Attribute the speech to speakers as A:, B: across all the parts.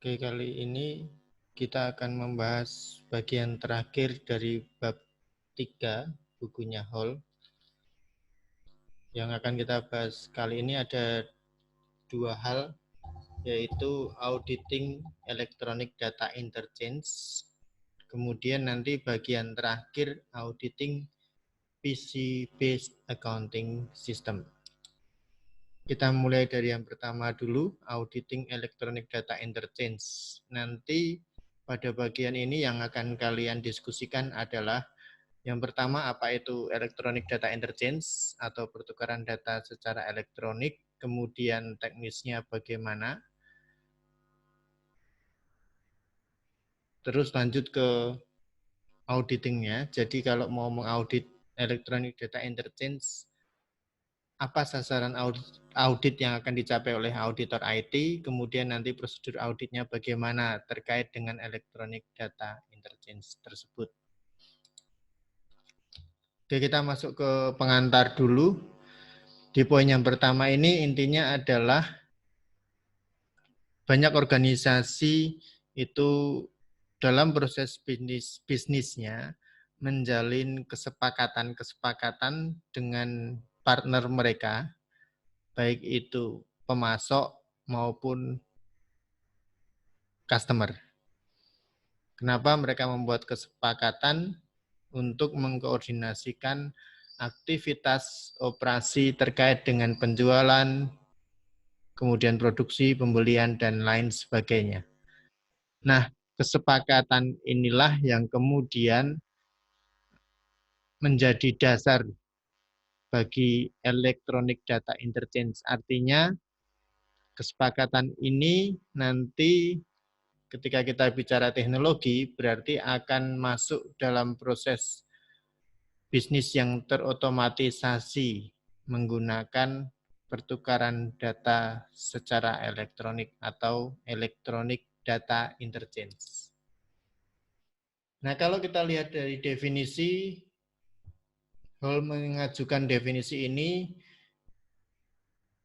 A: Oke, kali ini kita akan membahas bagian terakhir dari bab 3 bukunya Hall. Yang akan kita bahas kali ini ada dua hal, yaitu auditing electronic data interchange, kemudian nanti bagian terakhir auditing PC-based accounting system. Kita mulai dari yang pertama dulu, auditing electronic data interchange. Nanti pada bagian ini yang akan kalian diskusikan adalah yang pertama, apa itu electronic data interchange atau pertukaran data secara elektronik, kemudian teknisnya bagaimana. Terus lanjut ke auditingnya. Jadi kalau mau mengaudit electronic data interchange, apa sasaran audit yang akan dicapai oleh auditor IT, kemudian nanti prosedur auditnya bagaimana terkait dengan electronic data interchange tersebut. Oke, kita masuk ke pengantar dulu. Di poin yang pertama ini intinya adalah banyak organisasi itu dalam proses bisnisnya menjalin kesepakatan dengan partner mereka, baik itu pemasok maupun customer. Kenapa mereka membuat kesepakatan untuk mengkoordinasikan aktivitas operasi terkait dengan penjualan, kemudian produksi, pembelian, dan lain sebagainya. Nah, kesepakatan inilah yang kemudian menjadi dasar bagi electronic data interchange. Artinya, kesepakatan ini nanti ketika kita bicara teknologi, berarti akan masuk dalam proses bisnis yang terotomatisasi menggunakan pertukaran data secara elektronik atau electronic data interchange. Nah, kalau kita lihat dari definisi, Hall mengajukan definisi ini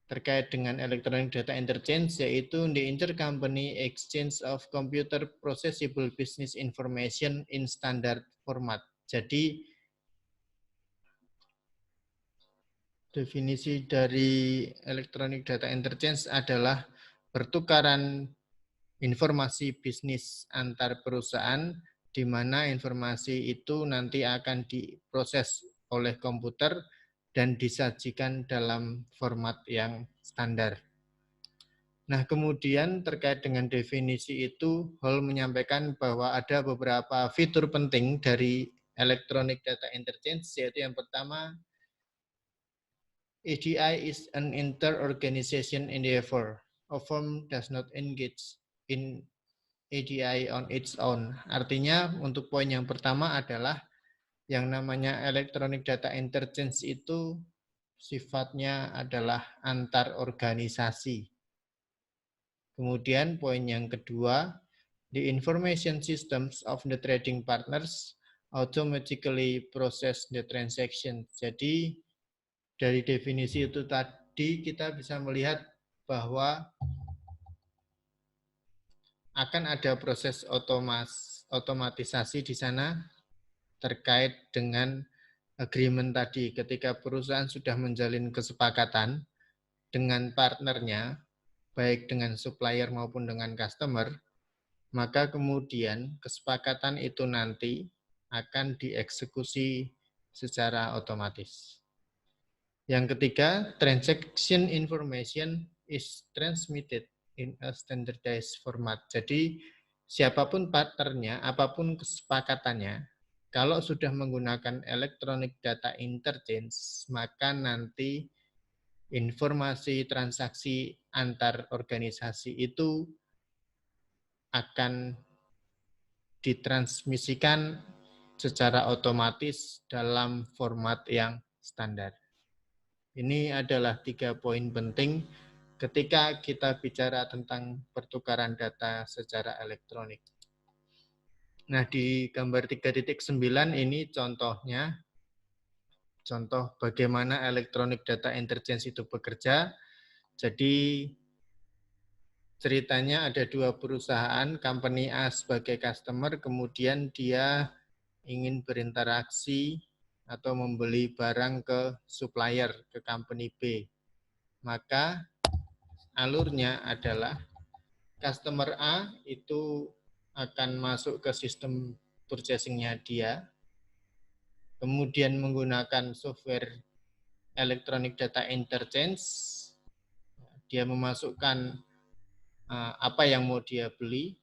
A: terkait dengan electronic data interchange, yaitu the intercompany exchange of computer processable business information in standard format. Jadi, definisi dari electronic data interchange adalah pertukaran informasi bisnis antar perusahaan, di mana informasi itu nanti akan diproses oleh komputer dan disajikan dalam format yang standar. Nah, kemudian terkait dengan definisi itu, Hall menyampaikan bahwa ada beberapa fitur penting dari electronic data interchange, yaitu yang pertama, EDI is an inter-organization endeavor. A firm does not engage in EDI on its own. Artinya untuk poin yang pertama adalah yang namanya electronic data interchange itu sifatnya adalah antar organisasi. Kemudian poin yang kedua, the information systems of the trading partners automatically process the transaction. Jadi dari definisi itu tadi kita bisa melihat bahwa akan ada proses otomatisasi di sana terkait dengan agreement tadi. Ketika perusahaan sudah menjalin kesepakatan dengan partnernya, baik dengan supplier maupun dengan customer, maka kemudian kesepakatan itu nanti akan dieksekusi secara otomatis. Yang ketiga, transaction information is transmitted in a standardized format. Jadi siapapun partnernya, apapun kesepakatannya, kalau sudah menggunakan electronic data interchange, maka nanti informasi transaksi antar organisasi itu akan ditransmisikan secara otomatis dalam format yang standar. Ini adalah 3 poin penting ketika kita bicara tentang pertukaran data secara elektronik. Nah, di gambar 3.9 ini contohnya, contoh bagaimana electronic data interchange itu bekerja. Jadi, ceritanya ada dua perusahaan, company A sebagai customer, kemudian dia ingin berinteraksi atau membeli barang ke supplier, ke company B. Maka alurnya adalah customer A itu akan masuk ke sistem purchasing-nya dia, kemudian menggunakan software electronic data interchange, dia memasukkan apa yang mau dia beli,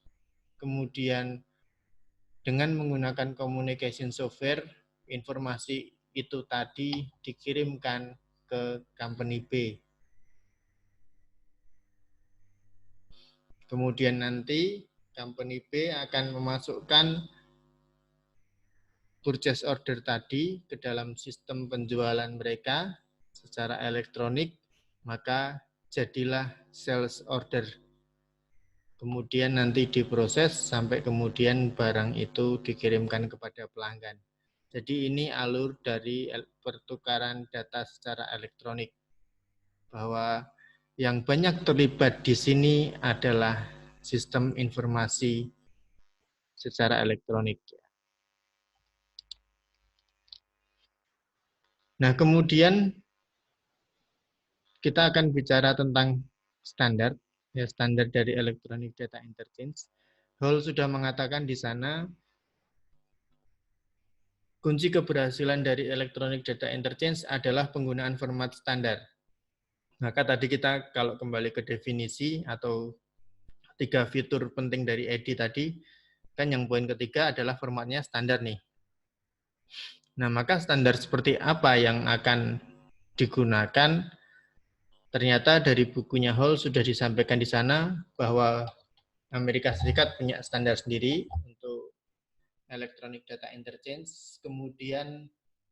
A: kemudian dengan menggunakan communication software, informasi itu tadi dikirimkan ke company B. Kemudian nanti company B akan memasukkan purchase order tadi ke dalam sistem penjualan mereka secara elektronik, maka jadilah sales order. Kemudian nanti diproses sampai kemudian barang itu dikirimkan kepada pelanggan. Jadi ini alur dari pertukaran data secara elektronik. Bahwa yang banyak terlibat di sini adalah sistem informasi secara elektronik. Nah, kemudian kita akan bicara tentang standar, ya standar dari Electronic Data Interchange. Hall sudah mengatakan di sana kunci keberhasilan dari Electronic Data Interchange adalah penggunaan format standar. Maka tadi kita kalau kembali ke definisi atau 3 fitur penting dari EDI tadi, kan yang poin ketiga adalah formatnya standar nih. Nah, maka standar seperti apa yang akan digunakan? Ternyata dari bukunya Hall sudah disampaikan di sana bahwa Amerika Serikat punya standar sendiri untuk electronic data interchange, kemudian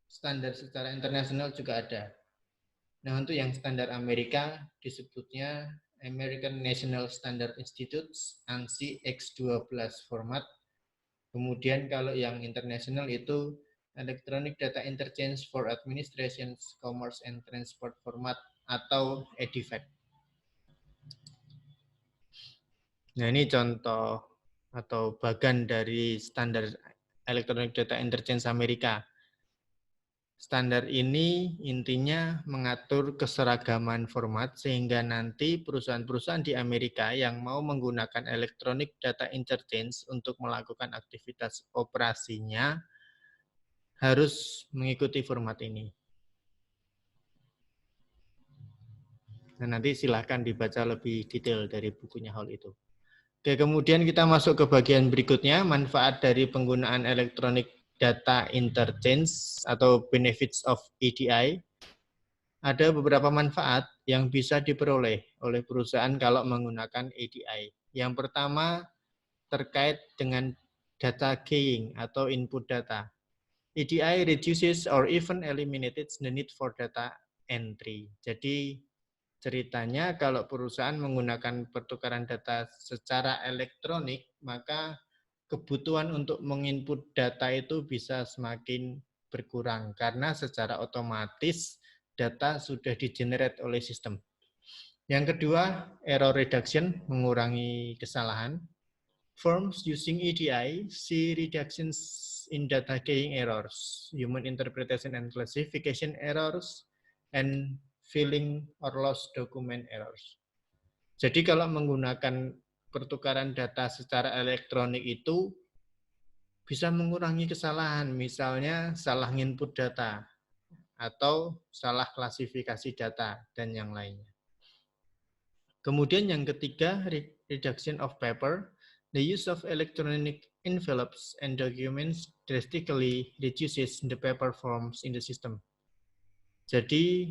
A: standar secara internasional juga ada. Nah, untuk yang standar Amerika disebutnya American National Standard Institute, ANSI X12 format. Kemudian kalau yang internasional itu Electronic Data Interchange for Administration, Commerce and Transport format atau EDIFACT. Nah, ini contoh atau bagian dari standar Electronic Data Interchange Amerika. Standar ini intinya mengatur keseragaman format sehingga nanti perusahaan-perusahaan di Amerika yang mau menggunakan Electronic Data Interchange untuk melakukan aktivitas operasinya harus mengikuti format ini. Nah, nanti silahkan dibaca lebih detail dari bukunya Hall itu. Oke, kemudian kita masuk ke bagian berikutnya, manfaat dari penggunaan Electronic Data Interchange atau benefits of EDI. Ada beberapa manfaat yang bisa diperoleh oleh perusahaan kalau menggunakan EDI. Yang pertama terkait dengan data keying atau input data. EDI reduces or even eliminates the need for data entry. Jadi ceritanya kalau perusahaan menggunakan pertukaran data secara elektronik, maka kebutuhan untuk menginput data itu bisa semakin berkurang karena secara otomatis data sudah di-generate oleh sistem. Yang kedua, error reduction, mengurangi kesalahan. Firms using EDI see reductions in data keying errors, human interpretation and classification errors, and filling or lost document errors. Jadi kalau menggunakan pertukaran data secara elektronik itu bisa mengurangi kesalahan, misalnya salah input data atau salah klasifikasi data dan yang lainnya. Kemudian yang ketiga, reduction of paper. The use of electronic envelopes and documents drastically reduces the paper forms in the system. Jadi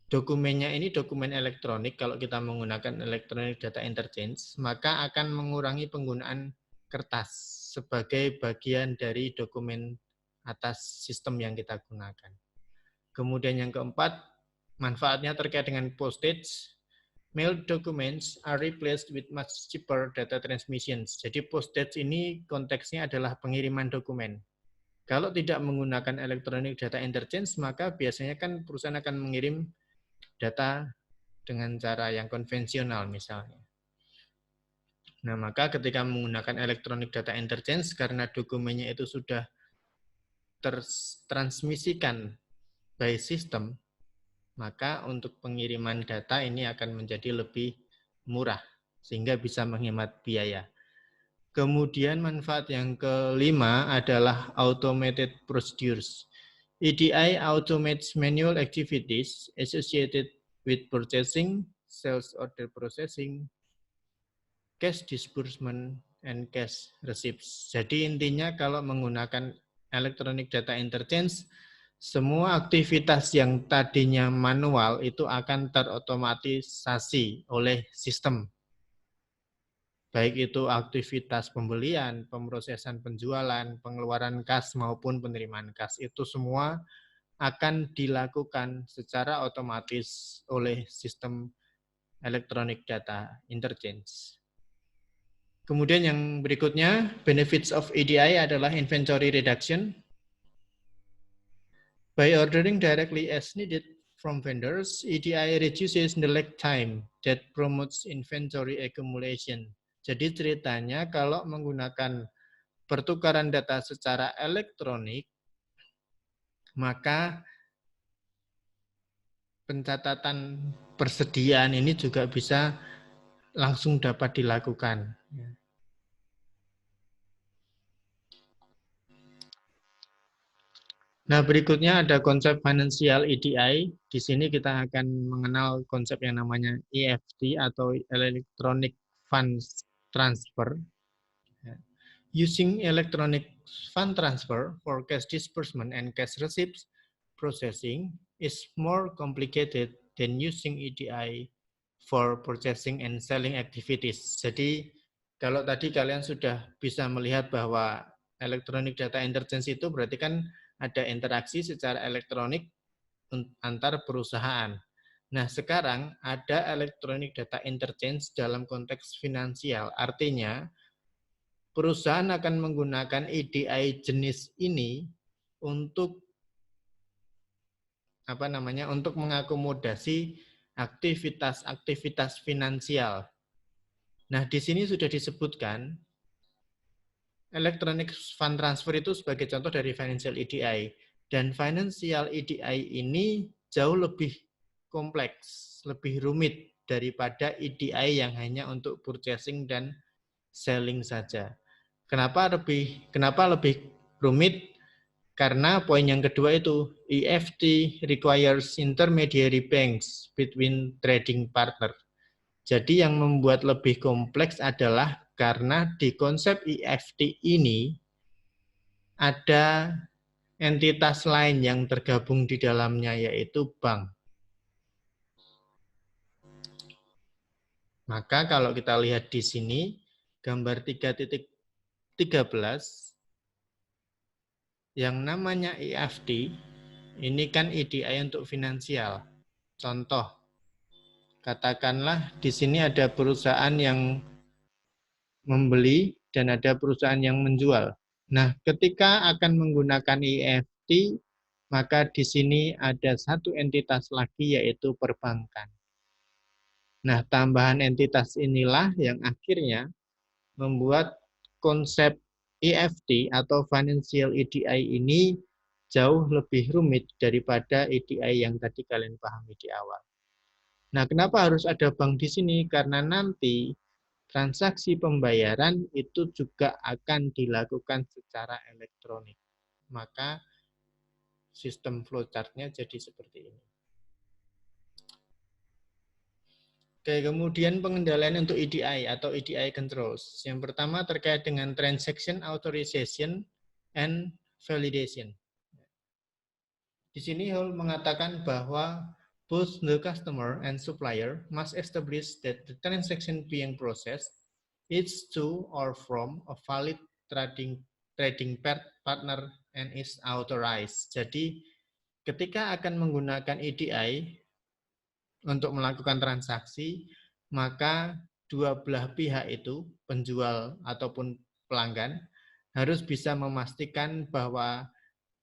A: dokumennya ini dokumen elektronik, kalau kita menggunakan electronic data interchange, maka akan mengurangi penggunaan kertas sebagai bagian dari dokumen atas sistem yang kita gunakan. Kemudian yang keempat, manfaatnya terkait dengan postage. Mailed documents are replaced with much cheaper data transmissions. Jadi postage ini konteksnya adalah pengiriman dokumen. Kalau tidak menggunakan electronic data interchange, maka biasanya kan perusahaan akan mengirim data dengan cara yang konvensional misalnya. Nah, maka ketika menggunakan electronic data interchange, karena dokumennya itu sudah tertransmisikan by system, maka untuk pengiriman data ini akan menjadi lebih murah, sehingga bisa menghemat biaya. Kemudian manfaat yang kelima adalah automated procedures. EDI automates manual activities associated with purchasing, sales order processing, cash disbursement, and cash receipts. Jadi intinya kalau menggunakan electronic data interchange, semua aktivitas yang tadinya manual itu akan terotomatisasi oleh sistem. Baik itu aktivitas pembelian, pemrosesan penjualan, pengeluaran kas maupun penerimaan kas. Itu semua akan dilakukan secara otomatis oleh sistem electronic data interchange. Kemudian yang berikutnya, benefits of EDI adalah inventory reduction. By ordering directly as needed from vendors, EDI reduces the lag time that promotes inventory accumulation. Jadi ceritanya kalau menggunakan pertukaran data secara elektronik, maka pencatatan persediaan ini juga bisa langsung dapat dilakukan. Nah, berikutnya ada konsep financial EDI. Di sini kita akan mengenal konsep yang namanya EFT atau Electronic Funds Transfer. Using electronic fund transfer for cash disbursement and cash receipts processing is more complicated than using EDI for purchasing and selling activities. Jadi, kalau tadi kalian sudah bisa melihat bahwa electronic data interchange itu berarti kan ada interaksi secara elektronik antar perusahaan. Nah, sekarang ada electronic data interchange dalam konteks finansial. Artinya, perusahaan akan menggunakan EDI jenis ini untuk untuk mengakomodasi aktivitas-aktivitas finansial. Nah, di sini sudah disebutkan electronic fund transfer itu sebagai contoh dari financial EDI. Dan financial EDI ini jauh lebih kompleks, lebih rumit daripada EDI yang hanya untuk purchasing dan selling saja. Kenapa lebih rumit? Karena poin yang kedua itu, EFT requires intermediary banks between trading partner. Jadi yang membuat lebih kompleks adalah karena di konsep EFT ini ada entitas lain yang tergabung di dalamnya, yaitu bank. Maka kalau kita lihat di sini, gambar 3.13, yang namanya EFT, ini kan EDI untuk finansial. Contoh, katakanlah di sini ada perusahaan yang membeli dan ada perusahaan yang menjual. Nah, ketika akan menggunakan EFT, maka di sini ada satu entitas lagi, yaitu perbankan. Nah, tambahan entitas inilah yang akhirnya membuat konsep EFT atau Financial EDI ini jauh lebih rumit daripada EDI yang tadi kalian pahami di awal. Nah, kenapa harus ada bank di sini? Karena nanti transaksi pembayaran itu juga akan dilakukan secara elektronik. Maka sistem flowchart-nya jadi seperti ini. Oke, kemudian pengendalian untuk EDI atau EDI controls. Yang pertama terkait dengan transaction authorization and validation. Di sini Hall mengatakan bahwa both the customer and supplier must establish that the transaction being processed is to or from a valid trading partner and is authorized. Jadi ketika akan menggunakan EDI untuk melakukan transaksi, maka dua belah pihak itu, penjual ataupun pelanggan, harus bisa memastikan bahwa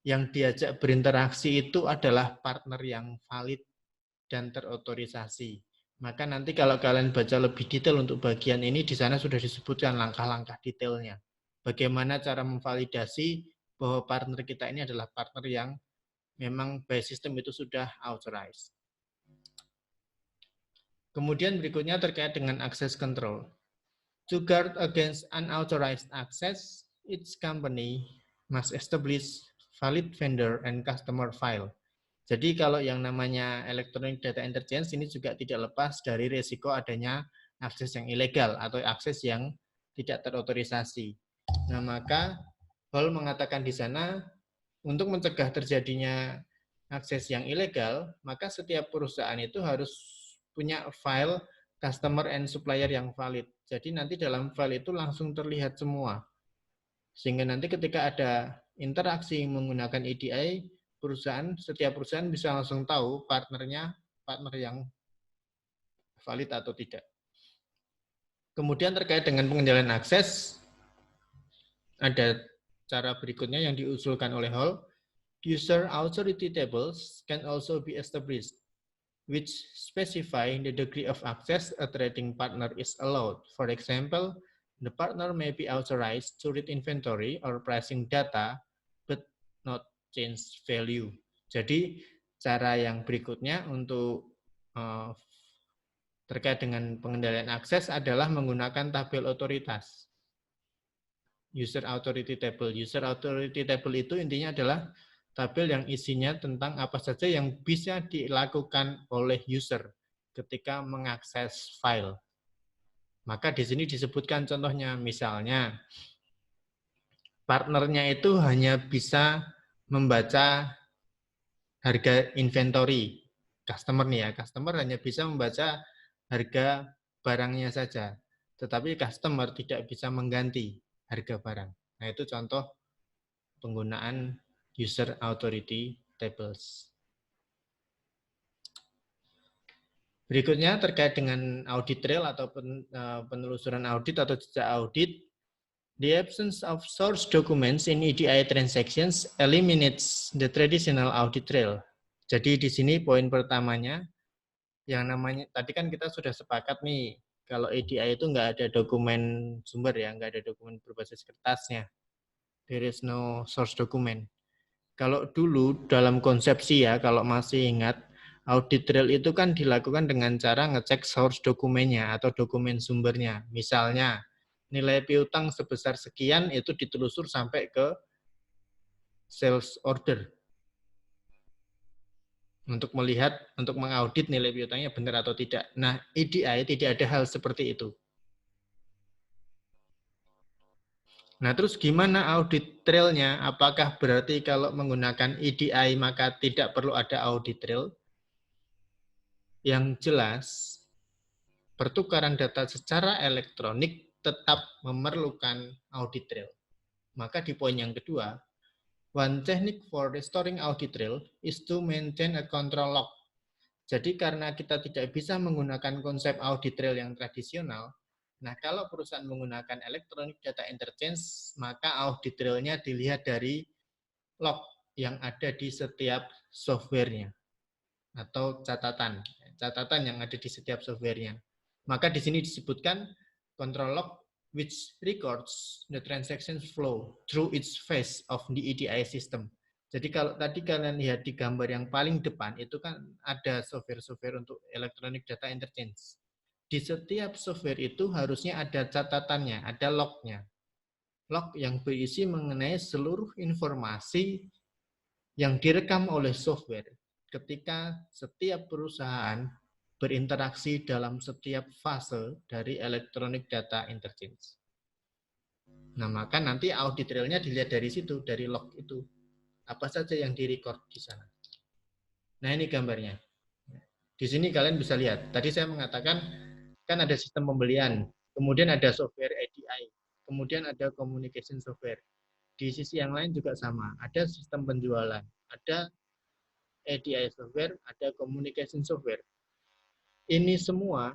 A: yang diajak berinteraksi itu adalah partner yang valid dan terotorisasi. Maka nanti kalau kalian baca lebih detail untuk bagian ini, di sana sudah disebutkan langkah-langkah detailnya. Bagaimana cara memvalidasi bahwa partner kita ini adalah partner yang memang by system itu sudah authorized. Kemudian berikutnya terkait dengan access control. To guard against unauthorized access, each company must establish valid vendor and customer file. Jadi kalau yang namanya electronic data interchange ini juga tidak lepas dari risiko adanya akses yang ilegal atau akses yang tidak terotorisasi. Nah, maka Hall mengatakan di sana untuk mencegah terjadinya akses yang ilegal, maka setiap perusahaan itu harus punya file customer and supplier yang valid. Jadi nanti dalam file itu langsung terlihat semua. Sehingga nanti ketika ada interaksi menggunakan EDI, setiap perusahaan bisa langsung tahu partner yang valid atau tidak. Kemudian terkait dengan pengendalian akses, ada cara berikutnya yang diusulkan oleh Hall. User authority tables can also be established, which specify the degree of access a trading partner is allowed. For example, the partner may be authorized to read inventory or pricing data, but not change value. Jadi, cara yang berikutnya untuk terkait dengan pengendalian akses adalah menggunakan tabel otoritas. User authority table. User authority table itu intinya adalah tabel yang isinya tentang apa saja yang bisa dilakukan oleh user ketika mengakses file. Maka di sini disebutkan contohnya, misalnya partnernya itu hanya bisa membaca harga inventory. Customer nih ya, customer hanya bisa membaca harga barangnya saja. Tetapi customer tidak bisa mengganti harga barang. Nah, itu contoh penggunaan user authority tables. Berikutnya terkait dengan audit trail atau penelusuran audit atau jejak audit. The absence of source documents in EDI transactions eliminates the traditional audit trail. Jadi di sini poin pertamanya, yang namanya tadi kan kita sudah sepakat nih, kalau EDI itu nggak ada dokumen sumber ya, nggak ada dokumen berbasis kertasnya. There is no source document. Kalau dulu dalam konsepsi ya, kalau masih ingat, audit trail itu kan dilakukan dengan cara ngecek source dokumennya atau dokumen sumbernya. Misalnya, nilai piutang sebesar sekian itu ditelusur sampai ke sales order. Untuk melihat, untuk mengaudit nilai piutangnya benar atau tidak. Nah, EDI tidak ada hal seperti itu. Nah, terus gimana audit trail-nya? Apakah berarti kalau menggunakan EDI maka tidak perlu ada audit trail? Yang jelas, pertukaran data secara elektronik tetap memerlukan audit trail. Maka di poin yang kedua, one technique for restoring audit trail is to maintain a control log. Jadi karena kita tidak bisa menggunakan konsep audit trail yang tradisional, nah kalau perusahaan menggunakan electronic data interchange, maka audit trail-nya dilihat dari log yang ada di setiap software-nya atau catatan yang ada di setiap software-nya. Maka di sini disebutkan control log which records the transaction flow through each phase of the EDI system. Jadi kalau tadi kalian lihat di gambar yang paling depan itu kan ada software-software untuk electronic data interchange. Di setiap software itu harusnya ada catatannya, ada lognya. Log yang berisi mengenai seluruh informasi yang direkam oleh software ketika setiap perusahaan berinteraksi dalam setiap fase dari electronic data interchange. Nah, maka nanti audit trail-nya dilihat dari situ, dari log itu. Apa saja yang direcord di sana. Nah, ini gambarnya. Di sini kalian bisa lihat. Tadi saya mengatakan kan ada sistem pembelian, kemudian ada software EDI, kemudian ada communication software. Di sisi yang lain juga sama, ada sistem penjualan, ada EDI software, ada communication software. Ini semua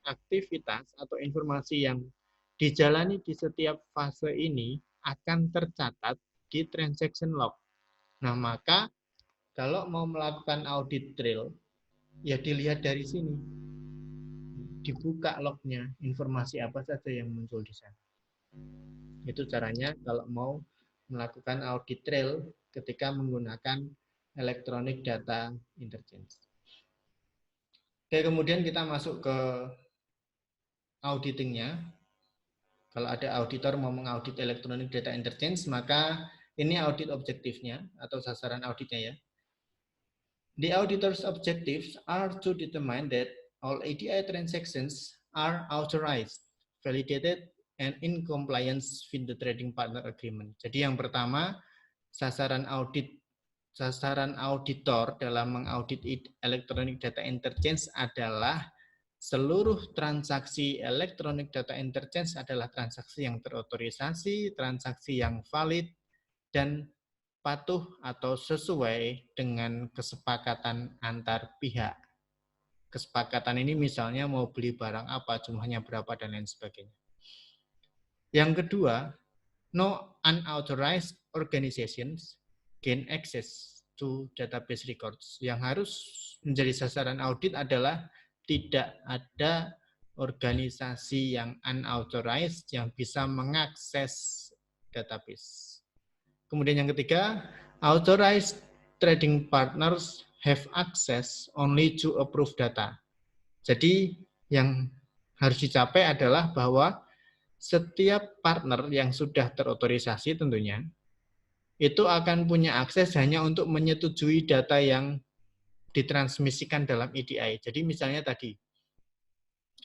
A: aktivitas atau informasi yang dijalani di setiap fase ini akan tercatat di transaction log. Nah, maka kalau mau melakukan audit trail, ya dilihat dari sini. dibuka lognya, informasi apa saja yang muncul di sana. Itu caranya kalau mau melakukan audit trail ketika menggunakan electronic data interchange. Oke, kemudian kita masuk ke auditingnya. Kalau ada auditor mau mengaudit electronic data interchange, maka ini audit objektifnya atau sasaran auditnya ya. The auditor's objectives are to determine that all ADI transactions are authorized, validated, and in compliance with the trading partner agreement. Jadi yang pertama, sasaran auditor dalam mengaudit electronic data interchange adalah seluruh transaksi electronic data interchange adalah transaksi yang terotorisasi, transaksi yang valid, dan patuh atau sesuai dengan kesepakatan antar pihak. Kesepakatan ini misalnya mau beli barang apa, jumlahnya berapa, dan lain sebagainya. Yang kedua, no unauthorized organizations gain access to database records. Yang harus menjadi sasaran audit adalah tidak ada organisasi yang unauthorized yang bisa mengakses database. Kemudian yang ketiga, authorized trading partners have access only to approved data. Jadi yang harus dicapai adalah bahwa setiap partner yang sudah terotorisasi tentunya, itu akan punya akses hanya untuk menyetujui data yang ditransmisikan dalam EDI. Jadi misalnya tadi,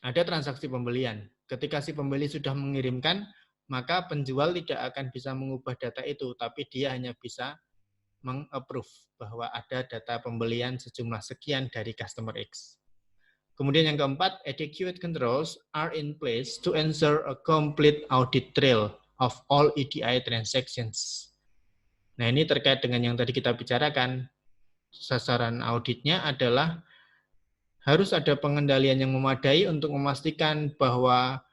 A: ada transaksi pembelian. Ketika si pembeli sudah mengirimkan, maka penjual tidak akan bisa mengubah data itu, tapi dia hanya bisa meng-approve bahwa ada data pembelian sejumlah sekian dari customer X. Kemudian yang keempat, adequate controls are in place to ensure a complete audit trail of all EDI transactions. Nah, ini terkait dengan yang tadi kita bicarakan. Sasaran auditnya adalah harus ada pengendalian yang memadai untuk memastikan bahwa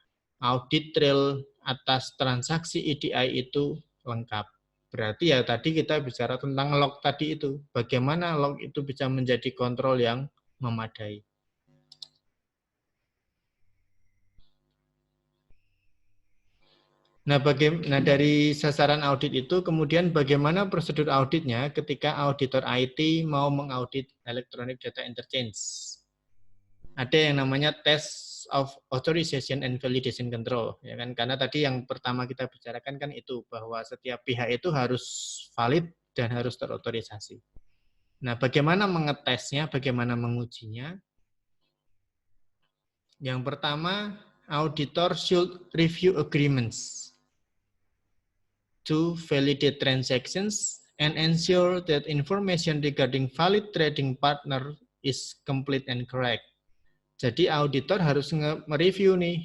A: audit trail atas transaksi EDI itu lengkap. Berarti ya tadi kita bicara tentang log tadi itu. Bagaimana log itu bisa menjadi kontrol yang memadai. Nah, dari sasaran audit itu kemudian bagaimana prosedur auditnya ketika auditor IT mau mengaudit electronic data interchange. Ada yang namanya test of authorization and validation control, ya kan? Karena tadi yang pertama kita bicarakan kan itu bahwa setiap pihak itu harus valid dan harus terotorisasi. Nah, bagaimana mengetesnya, bagaimana mengujinya? Yang pertama, auditor should review agreements to validate transactions and ensure that information regarding valid trading partner is complete and correct. Jadi auditor harus mereview nih,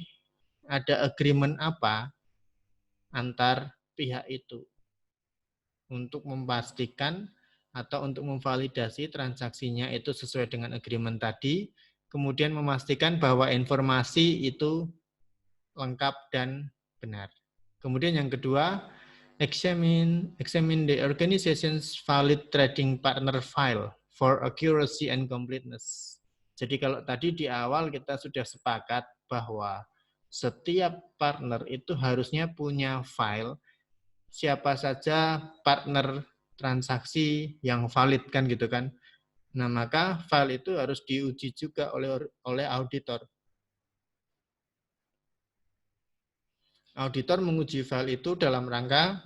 A: ada agreement apa antar pihak itu untuk memastikan atau untuk memvalidasi transaksinya itu sesuai dengan agreement tadi, kemudian memastikan bahwa informasi itu lengkap dan benar. Kemudian yang kedua, examine the organization's valid trading partner file for accuracy and completeness. Jadi kalau tadi di awal kita sudah sepakat bahwa setiap partner itu harusnya punya file siapa saja partner transaksi yang valid kan gitu kan. Nah, maka file itu harus diuji juga oleh auditor. Auditor menguji file itu dalam rangka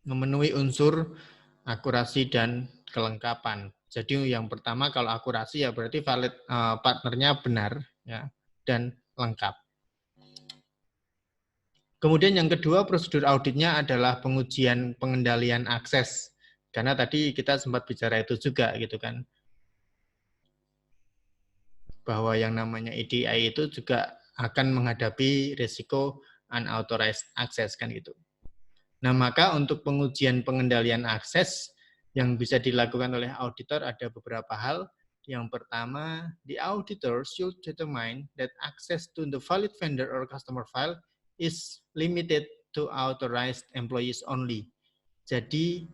A: memenuhi unsur akurasi dan kelengkapan. Jadi yang pertama kalau akurasi ya berarti valid partnernya benar ya dan lengkap. Kemudian yang kedua prosedur auditnya adalah pengujian pengendalian akses. Karena tadi kita sempat bicara itu juga gitu kan. Bahwa yang namanya EDI itu juga akan menghadapi risiko unauthorized access kan gitu. Nah, maka untuk pengujian pengendalian akses yang bisa dilakukan oleh auditor ada beberapa hal. Yang pertama, the auditor should determine that access to the valid vendor or customer file is limited to authorized employees only. Jadi,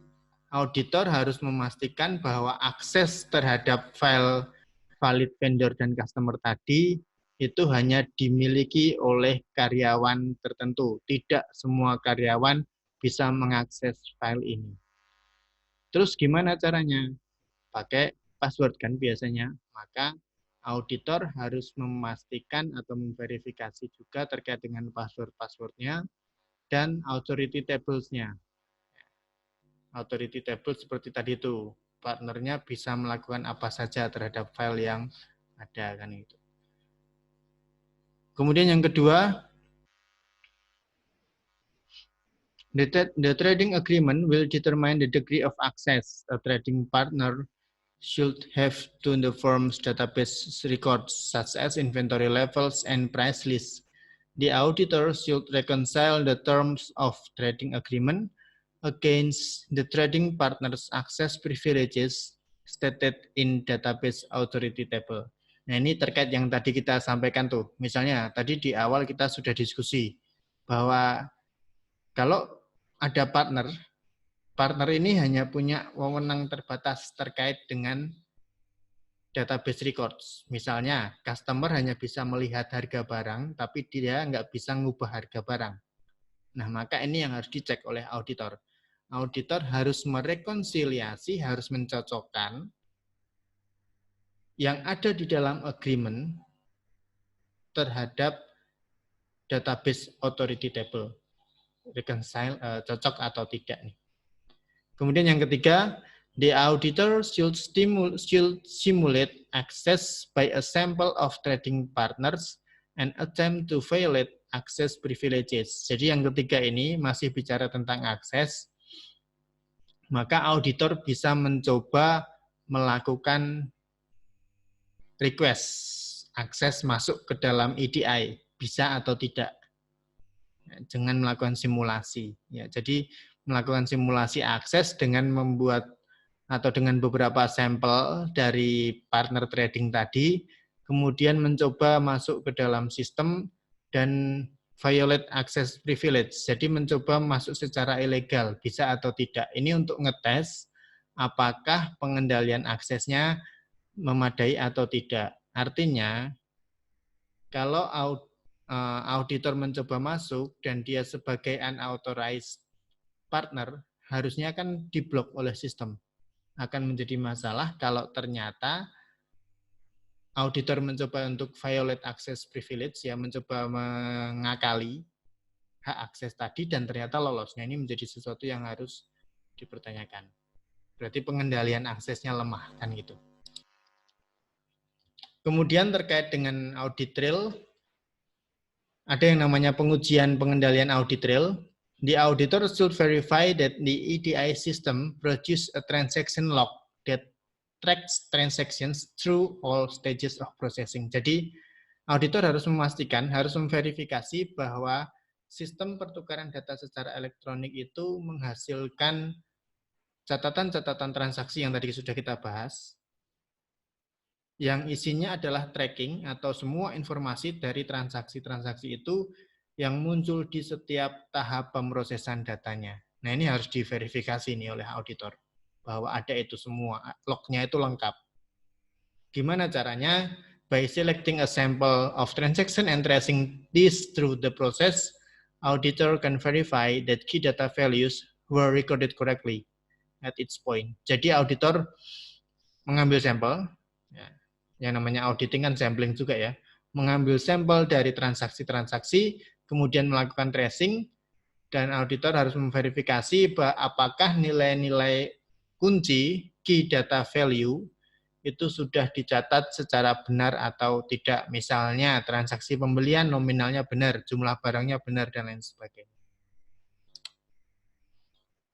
A: auditor harus memastikan bahwa akses terhadap file valid vendor dan customer tadi itu hanya dimiliki oleh karyawan tertentu. Tidak semua karyawan bisa mengakses file ini. Terus gimana caranya? Pakai password kan biasanya. Maka auditor harus memastikan atau memverifikasi juga terkait dengan password-passwordnya dan authority tables-nya. Authority table seperti tadi itu, partnernya bisa melakukan apa saja terhadap file yang ada kan itu. Kemudian yang kedua, the trading agreement will determine the degree of access a trading partner should have to the firm's database records such as inventory levels and price lists. The auditor should reconcile the terms of trading agreement against the trading partner's access privileges stated in database authority table. Nah, ini terkait yang tadi kita sampaikan tuh. Misalnya, tadi di awal kita sudah diskusi bahwa kalau ada partner ini hanya punya wewenang terbatas terkait dengan database records. Misalnya, customer hanya bisa melihat harga barang, tapi dia nggak bisa ngubah harga barang. Nah, maka ini yang harus dicek oleh auditor. Auditor harus merekonsiliasi, harus mencocokkan yang ada di dalam agreement terhadap database authority table. Reconcile, cocok atau tidak nih. Kemudian yang ketiga, the auditor should simulate access by a sample of trading partners and attempt to violate access privileges. Jadi yang ketiga ini masih bicara tentang akses. Maka auditor bisa mencoba melakukan request akses masuk ke dalam EDI, bisa atau tidak, dengan melakukan simulasi. Ya, jadi melakukan simulasi akses dengan membuat atau dengan beberapa sampel dari partner trading tadi, kemudian mencoba masuk ke dalam sistem dan violate access privilege. Jadi mencoba masuk secara ilegal, bisa atau tidak. Ini untuk ngetes apakah pengendalian aksesnya memadai atau tidak. Artinya, kalau auditor mencoba masuk dan dia sebagai unauthorized partner, harusnya kan diblok oleh sistem. Akan menjadi masalah kalau ternyata auditor mencoba untuk violate access privilege, ya mencoba mengakali hak akses tadi dan ternyata lolos. Nah, ini menjadi sesuatu yang harus dipertanyakan. Berarti pengendalian aksesnya lemah kan gitu. Kemudian terkait dengan audit trail, ada yang namanya pengujian pengendalian audit trail. The auditor should verify that the EDI system produce a transaction log that tracks transactions through all stages of processing. Jadi, auditor harus memastikan, harus memverifikasi bahwa sistem pertukaran data secara elektronik itu menghasilkan catatan-catatan transaksi yang tadi sudah kita bahas, yang isinya adalah tracking atau semua informasi dari transaksi-transaksi itu yang muncul di setiap tahap pemrosesan datanya. Nah, ini harus diverifikasi nih oleh auditor, bahwa ada itu semua, lognya itu lengkap. Gimana caranya? By selecting a sample of transaction and tracing this through the process, auditor can verify that key data values were recorded correctly at its point. Jadi auditor mengambil sampel, ya, yang namanya auditing kan sampling juga ya, mengambil sampel dari transaksi-transaksi, kemudian melakukan tracing, dan auditor harus memverifikasi apakah nilai-nilai kunci key data value itu sudah dicatat secara benar atau tidak. Misalnya transaksi pembelian nominalnya benar, jumlah barangnya benar, dan lain sebagainya.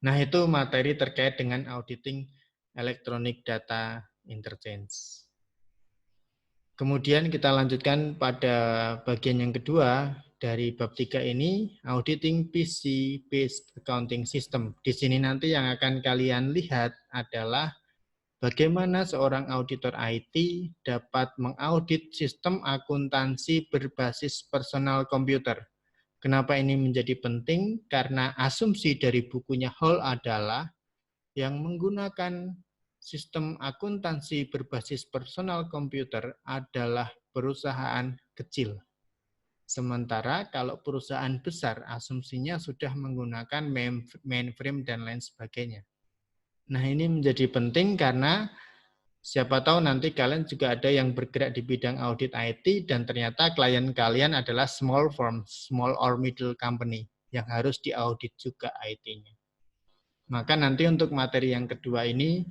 A: Nah, itu materi terkait dengan auditing electronic data interchange. Kemudian kita lanjutkan pada bagian yang kedua dari bab 3 ini, auditing PC-based accounting system. Di sini nanti yang akan kalian lihat adalah bagaimana seorang auditor IT dapat mengaudit sistem akuntansi berbasis personal komputer. Kenapa ini menjadi penting? Karena asumsi dari bukunya Hall adalah yang menggunakan sistem akuntansi berbasis personal komputer adalah perusahaan kecil. Sementara kalau perusahaan besar, asumsinya sudah menggunakan mainframe dan lain sebagainya. Nah, ini menjadi penting karena siapa tahu nanti kalian juga ada yang bergerak di bidang audit IT dan ternyata klien kalian adalah small firm, small or middle company yang harus diaudit juga IT-nya. Maka nanti untuk materi yang kedua ini,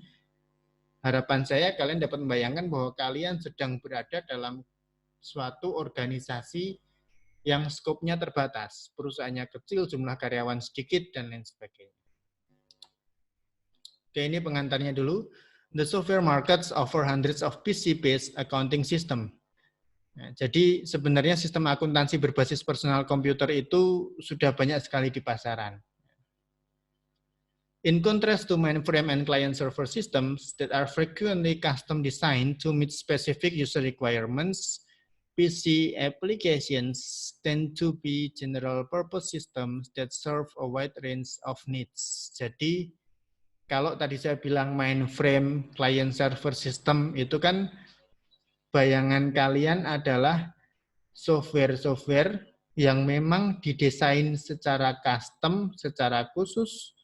A: harapan saya kalian dapat membayangkan bahwa kalian sedang berada dalam suatu organisasi yang skopnya terbatas, perusahaannya kecil, jumlah karyawan sedikit, dan lain sebagainya. Oke, ini pengantarnya dulu. The software markets offer hundreds of PC-based accounting system. Nah, jadi sebenarnya sistem akuntansi berbasis personal komputer itu sudah banyak sekali di pasaran. In contrast to mainframe and client-server systems that are frequently custom designed to meet specific user requirements, PC applications tend to be general-purpose systems that serve a wide range of needs. Jadi, kalau tadi saya bilang mainframe, client-server system, itu kan bayangan kalian adalah software-software yang memang didesain secara custom, secara khusus,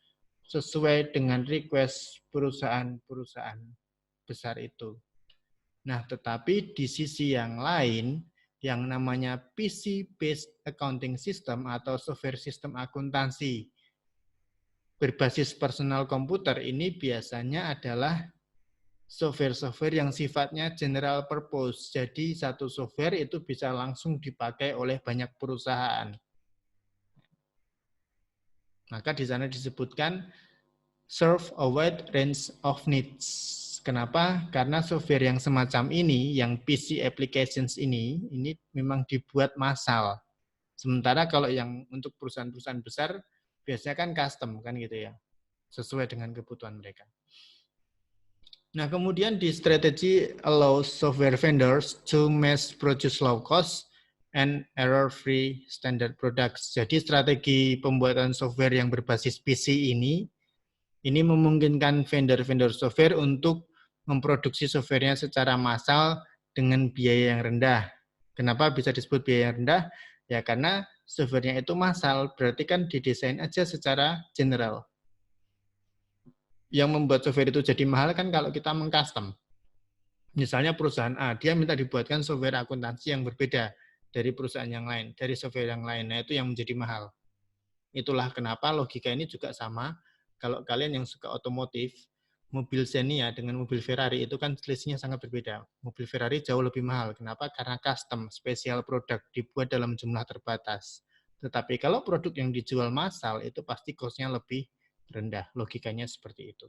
A: sesuai dengan request perusahaan-perusahaan besar itu. Nah, tetapi di sisi yang lain, yang namanya PC-based accounting system atau software sistem akuntansi berbasis personal komputer ini biasanya adalah software-software yang sifatnya general purpose. Jadi satu software itu bisa langsung dipakai oleh banyak perusahaan. Maka di sana disebutkan serve a wide range of needs. Kenapa? Karena software yang semacam ini, yang PC applications ini memang dibuat massal. Sementara kalau yang untuk perusahaan-perusahaan besar, biasanya kan custom, kan gitu ya, sesuai dengan kebutuhan mereka. Nah, kemudian di strategi allows software vendors to mass produce low cost and error-free standard products. Jadi strategi pembuatan software yang berbasis PC ini memungkinkan vendor-vendor software untuk memproduksi softwarenya secara massal dengan biaya yang rendah. Kenapa bisa disebut biaya yang rendah? Ya karena softwarenya itu massal, berarti kan didesain aja secara general. Yang membuat software itu jadi mahal kan kalau kita mengcustom. Misalnya perusahaan A, dia minta dibuatkan software akuntansi yang berbeda dari perusahaan yang lain, dari software yang lain. Nah, itu yang menjadi mahal. Itulah kenapa logika ini juga sama. Kalau kalian yang suka otomotif, mobil Xenia dengan mobil Ferrari itu kan selisihnya sangat berbeda. Mobil Ferrari jauh lebih mahal. Kenapa? Karena custom, spesial produk, dibuat dalam jumlah terbatas. Tetapi kalau produk yang dijual massal, itu pasti cost-nya lebih rendah. Logikanya seperti itu.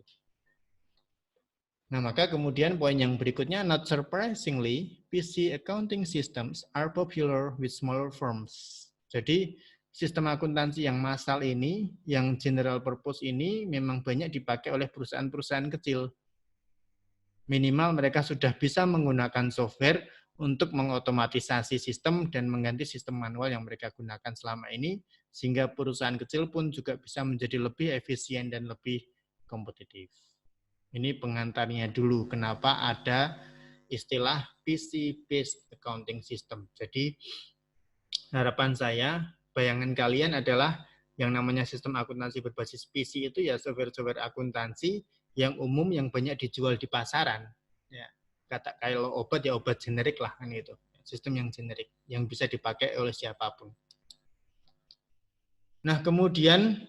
A: Nah, maka kemudian poin yang berikutnya, not surprisingly, PC accounting systems are popular with smaller firms. Jadi, sistem akuntansi yang massal ini, yang general purpose ini memang banyak dipakai oleh perusahaan-perusahaan kecil. Minimal mereka sudah bisa menggunakan software untuk mengotomatisasi sistem dan mengganti sistem manual yang mereka gunakan selama ini, sehingga perusahaan kecil pun juga bisa menjadi lebih efisien dan lebih kompetitif. Ini pengantarnya dulu, kenapa ada istilah PC-based accounting system. Jadi, harapan saya, bayangan kalian adalah yang namanya sistem akuntansi berbasis PC itu ya software-software akuntansi yang umum yang banyak dijual di pasaran. Ya, kata kalau obat ya obat generik lah kan itu. Sistem yang generik yang bisa dipakai oleh siapapun. Nah, kemudian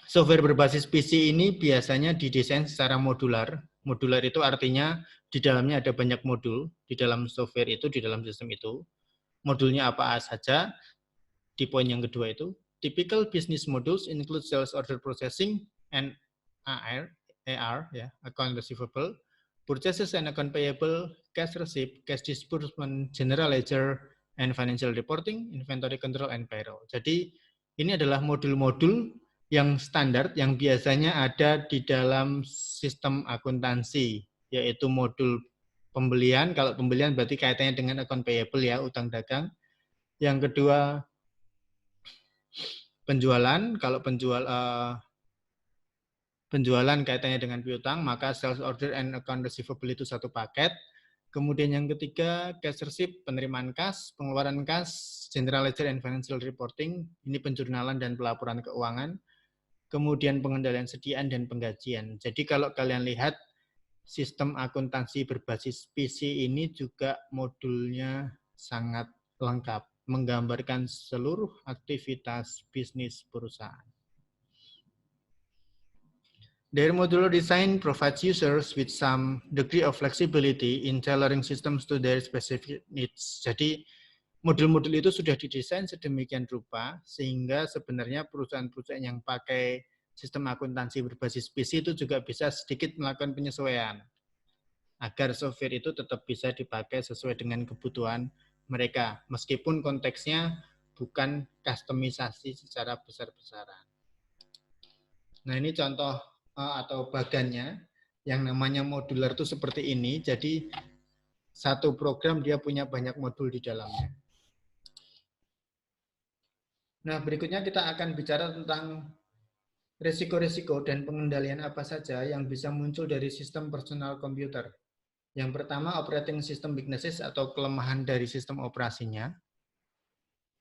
A: software berbasis PC ini biasanya didesain secara modular. Modular itu artinya di dalamnya ada banyak modul di dalam software itu, di dalam sistem itu. Modulnya apa saja? Di poin yang kedua itu, typical business modules include sales order processing and AR, ya, account receivable, purchases and account payable, cash receipt, cash disbursement, general ledger, and financial reporting, inventory control, and payroll. Jadi ini adalah modul-modul yang standar yang biasanya ada di dalam sistem akuntansi, yaitu modul pembelian. Kalau pembelian berarti kaitannya dengan account payable ya, utang dagang. Yang kedua penjualan, kalau penjualan kaitannya dengan piutang, maka sales order and account receivable itu satu paket. Kemudian yang ketiga, cash receipt, penerimaan kas, pengeluaran kas, general ledger and financial reporting, ini penjurnalan dan pelaporan keuangan. Kemudian pengendalian sediaan dan penggajian. Jadi kalau kalian lihat, sistem akuntansi berbasis PC ini juga modulnya sangat lengkap, menggambarkan seluruh aktivitas bisnis perusahaan. Their modular design provides users with some degree of flexibility in tailoring systems to their specific needs. Jadi modul-modul itu sudah didesain sedemikian rupa sehingga sebenarnya perusahaan-perusahaan yang pakai sistem akuntansi berbasis PC itu juga bisa sedikit melakukan penyesuaian agar software itu tetap bisa dipakai sesuai dengan kebutuhan mereka, meskipun konteksnya bukan kustomisasi secara besar-besaran. Nah, ini contoh atau bagannya, yang namanya modular itu seperti ini. Jadi satu program dia punya banyak modul di dalamnya. Nah, berikutnya kita akan bicara tentang risiko-risiko dan pengendalian apa saja yang bisa muncul dari sistem personal komputer. Yang pertama, operating system weaknesses atau kelemahan dari sistem operasinya.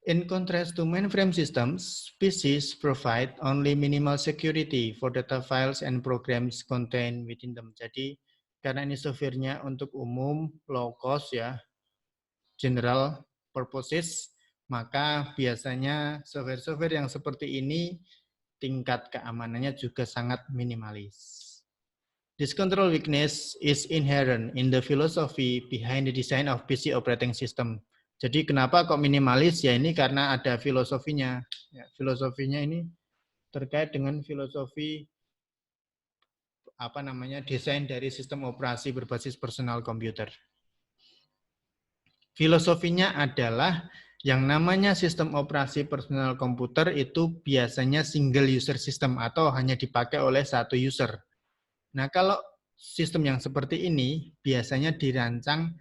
A: In contrast to mainframe systems, PCs provide only minimal security for data files and programs contained within them. Jadi, karena ini software-nya untuk umum, low cost ya, general purposes, maka biasanya software-software yang seperti ini tingkat keamanannya juga sangat minimalis. This control weakness is inherent in the philosophy behind the design of PC operating system. Jadi kenapa kok minimalis? Ya ini karena ada filosofinya. Ya, filosofinya ini terkait dengan filosofi desain dari sistem operasi berbasis personal komputer. Filosofinya adalah yang namanya sistem operasi personal komputer itu biasanya single user system atau hanya dipakai oleh satu user. Nah, kalau sistem yang seperti ini biasanya dirancang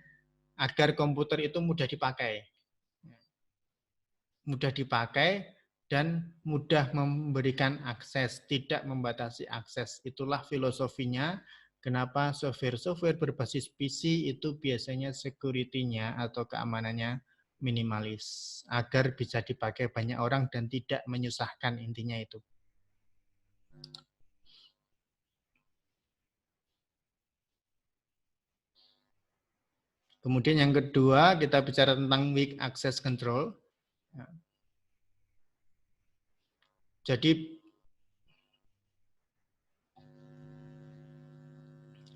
A: agar komputer itu mudah dipakai. Mudah dipakai dan mudah memberikan akses, tidak membatasi akses. Itulah filosofinya kenapa software-software berbasis PC itu biasanya security-nya atau keamanannya minimalis, agar bisa dipakai banyak orang dan tidak menyusahkan, intinya itu. Kemudian yang kedua, kita bicara tentang weak access control. Jadi,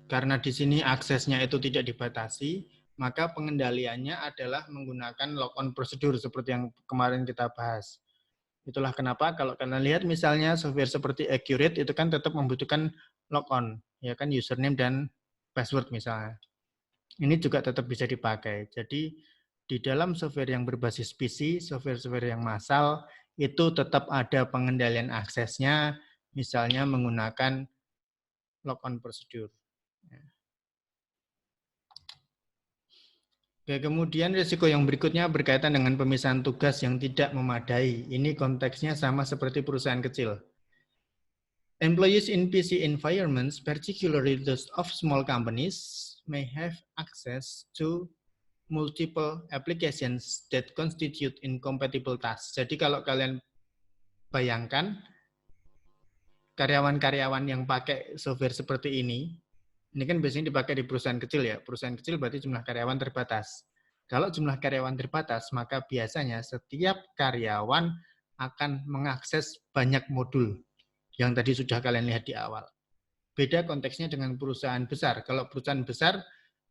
A: karena di sini aksesnya itu tidak dibatasi, maka pengendaliannya adalah menggunakan logon prosedur seperti yang kemarin kita bahas. Itulah kenapa kalau kalian lihat misalnya software seperti Accurate itu kan tetap membutuhkan logon, ya kan, username dan password misalnya. Ini juga tetap bisa dipakai. Jadi di dalam software yang berbasis PC, software-software yang massal, itu tetap ada pengendalian aksesnya, misalnya menggunakan logon prosedur. Oke, kemudian risiko yang berikutnya berkaitan dengan pemisahan tugas yang tidak memadai. Ini konteksnya sama seperti perusahaan kecil. Employees in PC environments, particularly those of small companies, may have access to multiple applications that constitute incompatible tasks. Jadi kalau kalian bayangkan karyawan-karyawan yang pakai software seperti ini kan biasanya dipakai di perusahaan kecil ya. Perusahaan kecil berarti jumlah karyawan terbatas. Kalau jumlah karyawan terbatas, maka biasanya setiap karyawan akan mengakses banyak modul yang tadi sudah kalian lihat di awal. Beda konteksnya dengan perusahaan besar. Kalau perusahaan besar,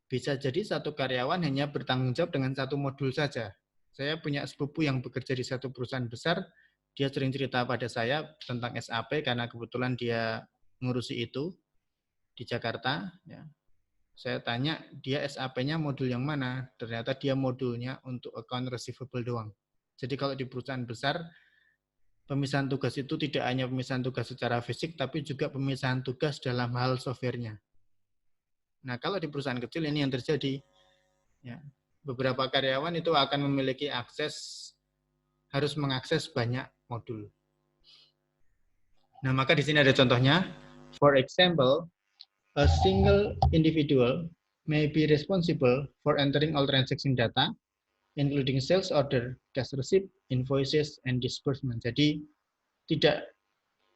A: bisa jadi satu karyawan hanya bertanggung jawab dengan satu modul saja. Saya punya sepupu yang bekerja di satu perusahaan besar, dia sering cerita pada saya tentang SAP karena kebetulan dia ngurusi itu di Jakarta. Ya. Saya tanya, dia SAP-nya modul yang mana? Ternyata dia modulnya untuk account receivable doang. Jadi kalau di perusahaan besar, pemisahan tugas itu tidak hanya pemisahan tugas secara fisik, tapi juga pemisahan tugas dalam hal software-nya. Nah, kalau di perusahaan kecil ini yang terjadi, ya, beberapa karyawan itu akan memiliki akses, harus mengakses banyak modul. Nah, maka di sini ada contohnya. For example, a single individual may be responsible for entering all transaction data, including sales order, cash receipt, invoices, and disbursement. Jadi tidak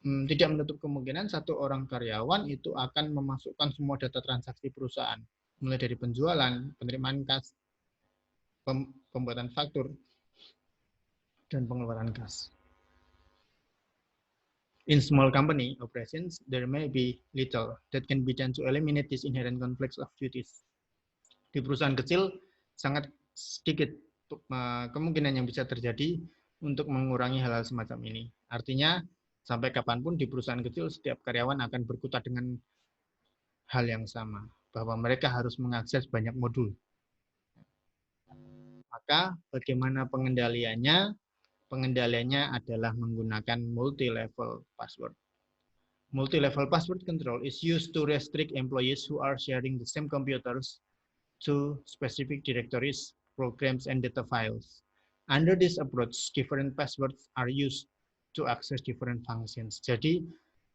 A: menutup kemungkinan satu orang karyawan itu akan memasukkan semua data transaksi perusahaan, mulai dari penjualan, penerimaan kas, pembuatan faktur, dan pengeluaran kas. In small company operations, there may be little that can be done to eliminate these inherent conflicts of duties. Di perusahaan kecil, sangat sedikit kemungkinan yang bisa terjadi untuk mengurangi hal-hal semacam ini. Artinya, sampai kapanpun di perusahaan kecil, setiap karyawan akan berkutat dengan hal yang sama, bahwa mereka harus mengakses banyak modul. Maka, bagaimana pengendaliannya? Pengendaliannya adalah menggunakan multi-level password. Multi-level password control is used to restrict employees who are sharing the same computers to specific directories, programs, and data files. Under this approach, different passwords are used to access different functions. Jadi,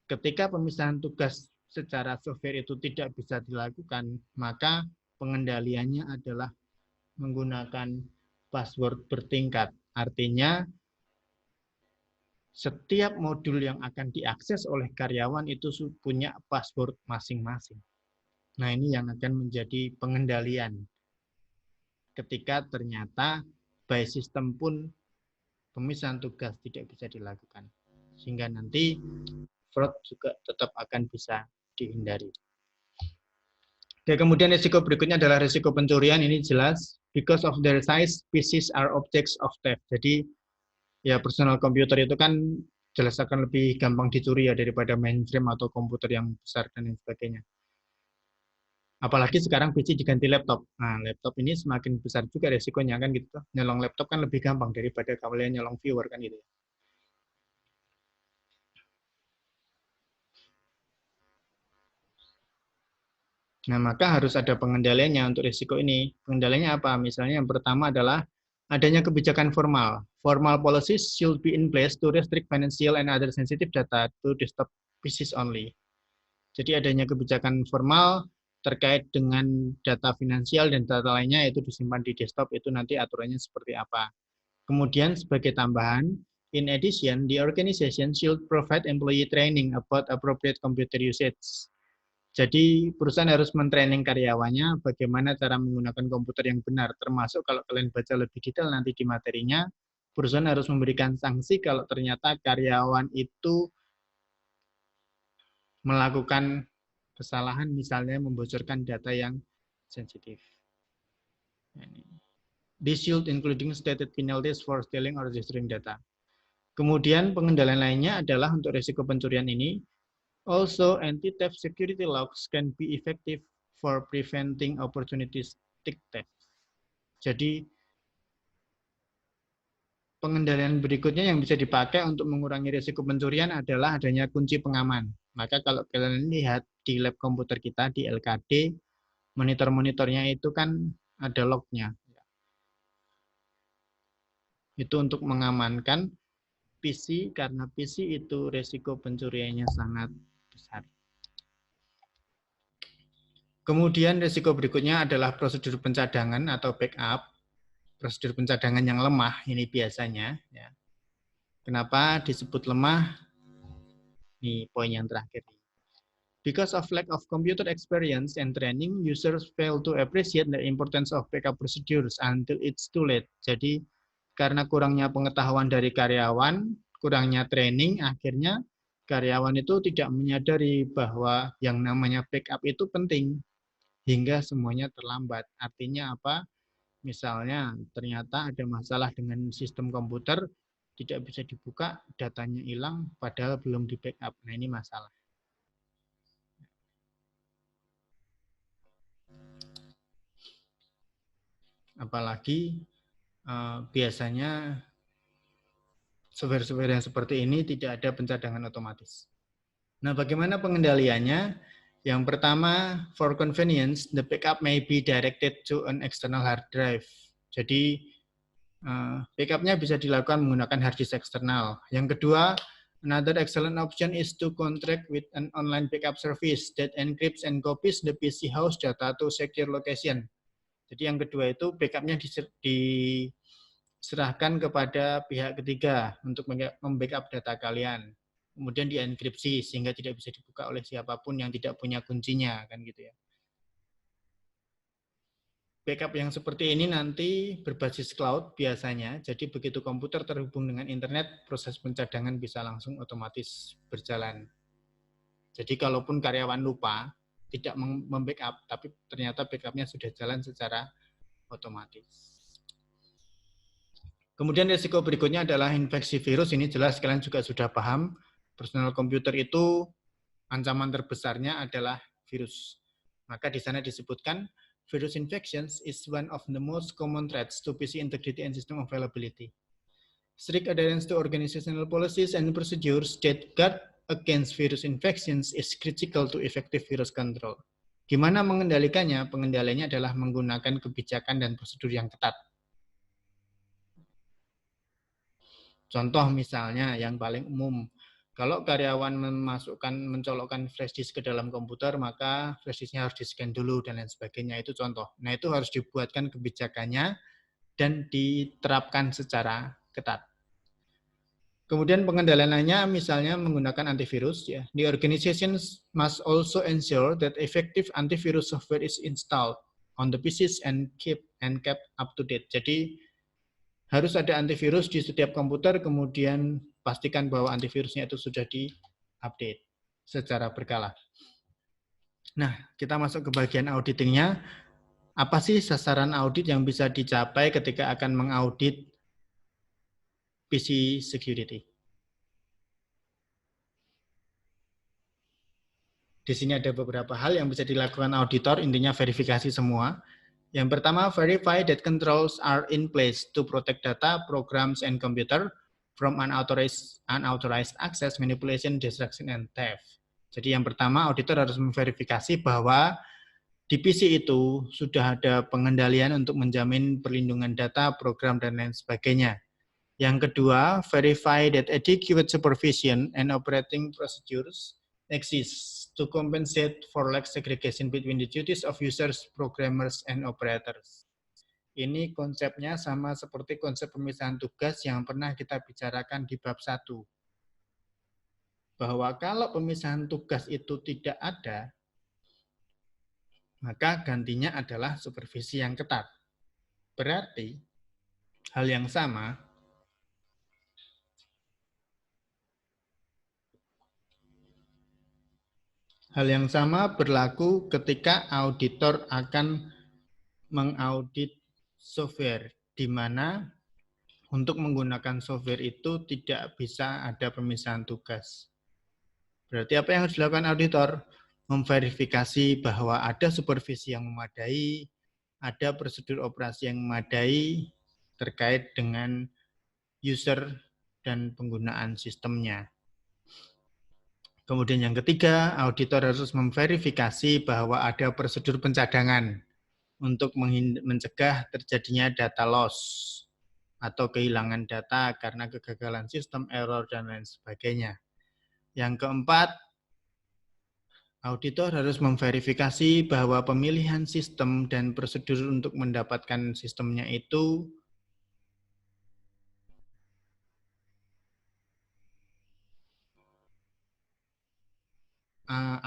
A: ketika pemisahan tugas secara software itu tidak bisa dilakukan, maka pengendaliannya adalah menggunakan password bertingkat. Artinya, setiap modul yang akan diakses oleh karyawan itu punya password masing-masing. Nah, ini yang akan menjadi pengendalian. Ketika ternyata by system pun pemisahan tugas tidak bisa dilakukan. Sehingga nanti fraud juga tetap akan bisa dihindari. Oke, kemudian risiko berikutnya adalah risiko pencurian. Ini jelas, because of their size, PCs are objects of theft. Jadi, ya personal komputer itu kan jelas akan lebih gampang dicuri ya daripada mainframe atau komputer yang besar dan lain sebagainya. Apalagi sekarang PC diganti laptop. Nah, laptop ini semakin besar juga resikonya kan gitu. Nyolong laptop kan lebih gampang daripada kalian nyolong viewer kan gitu. Nah, maka harus ada pengendaliannya untuk risiko ini. Pengendaliannya apa? Misalnya yang pertama adalah adanya kebijakan formal. Formal policies should be in place to restrict financial and other sensitive data to desktop PCs only. Jadi adanya kebijakan formal terkait dengan data finansial dan data lainnya itu disimpan di desktop, itu nanti aturannya seperti apa. Kemudian sebagai tambahan, in addition, the organization should provide employee training about appropriate computer usage. Jadi perusahaan harus mentraining karyawannya bagaimana cara menggunakan komputer yang benar, termasuk kalau kalian baca lebih detail nanti di materinya, perusahaan harus memberikan sanksi kalau ternyata karyawan itu melakukan kesalahan, misalnya membocorkan data yang sensitif. This should including stated penalties for stealing or destroying data. Kemudian pengendalian lainnya adalah untuk risiko pencurian ini. Also, anti-theft security logs can be effective for preventing opportunistic theft. Jadi, pengendalian berikutnya yang bisa dipakai untuk mengurangi risiko pencurian adalah adanya kunci pengaman. Maka kalau kalian lihat di lab komputer kita, di LKD, monitor-monitornya itu kan ada lognya. Itu untuk mengamankan PC, karena PC itu risiko pencuriannya sangat besar. Kemudian risiko berikutnya adalah prosedur pencadangan atau backup. Prosedur pencadangan yang lemah ini biasanya. Ya. Kenapa disebut lemah? Ini poin yang terakhir. Because of lack of computer experience and training, users fail to appreciate the importance of backup procedures until it's too late. Jadi karena kurangnya pengetahuan dari karyawan, kurangnya training, akhirnya karyawan itu tidak menyadari bahwa yang namanya backup itu penting. Hingga semuanya terlambat. Artinya apa? Misalnya ternyata ada masalah dengan sistem komputer, tidak bisa dibuka, datanya hilang, padahal belum di backup. Nah, ini masalah. Apalagi biasanya software-software yang seperti ini tidak ada pencadangan otomatis. Nah, bagaimana pengendaliannya? Yang pertama, for convenience, the backup may be directed to an external hard drive. Jadi, backupnya bisa dilakukan menggunakan hard disk eksternal. Yang kedua, Another excellent option is to contract with an online backup service that encrypts and copies the PC host data to secure location. Jadi yang kedua itu backupnya diserahkan kepada pihak ketiga untuk membackup data kalian. Kemudian dienkripsi sehingga tidak bisa dibuka oleh siapapun yang tidak punya kuncinya, kan gitu ya. Backup yang seperti ini nanti berbasis cloud biasanya, jadi begitu komputer terhubung dengan internet, proses pencadangan bisa langsung otomatis berjalan. Jadi kalaupun karyawan lupa, tidak membackup, tapi ternyata backupnya sudah jalan secara otomatis. Kemudian risiko berikutnya adalah infeksi virus, ini jelas kalian juga sudah paham, personal komputer itu ancaman terbesarnya adalah virus. Maka di sana disebutkan, virus infections is one of the most common threats to PC integrity and system availability. Strict adherence to organizational policies and procedures that guard against virus infections is critical to effective virus control. Gimana mengendalikannya? Pengendaliannya adalah menggunakan kebijakan dan prosedur yang ketat. Contoh misalnya yang paling umum, kalau karyawan mencolokkan flash disk ke dalam komputer, maka flash disknya harus di-scan dulu dan lain sebagainya. Itu contoh. Nah, itu harus dibuatkan kebijakannya dan diterapkan secara ketat. Kemudian pengendaliannya misalnya menggunakan antivirus. Ya. The organizations must also ensure that effective antivirus software is installed on the PCs and kept up to date. Jadi harus ada antivirus di setiap komputer, kemudian pastikan bahwa antivirusnya itu sudah di-update secara berkala. Nah, kita masuk ke bagian auditingnya. Apa sih sasaran audit yang bisa dicapai ketika akan mengaudit PC security? Di sini ada beberapa hal yang bisa dilakukan auditor, intinya verifikasi semua. Yang pertama, verify that controls are in place to protect data, programs, and computer from unauthorized access, manipulation, destruction, and theft. Jadi yang pertama, auditor harus memverifikasi bahwa di PC itu sudah ada pengendalian untuk menjamin perlindungan data, program, dan lain sebagainya. Yang kedua, verify that adequate supervision and operating procedures exist to compensate for lack segregation between the duties of users, programmers, and operators. Ini konsepnya sama seperti konsep pemisahan tugas yang pernah kita bicarakan di bab 1. Bahwa kalau pemisahan tugas itu tidak ada, maka gantinya adalah supervisi yang ketat. Berarti, hal yang sama berlaku ketika auditor akan mengaudit software, di mana untuk menggunakan software itu tidak bisa ada pemisahan tugas. Berarti apa yang harus dilakukan auditor? Memverifikasi bahwa ada supervisi yang memadai, ada prosedur operasi yang memadai terkait dengan user dan penggunaan sistemnya. Kemudian yang ketiga, auditor harus memverifikasi bahwa ada prosedur pencadangan untuk mencegah terjadinya data loss atau kehilangan data karena kegagalan sistem, error, dan lain sebagainya. Yang keempat, auditor harus memverifikasi bahwa pemilihan sistem dan prosedur untuk mendapatkan sistemnya itu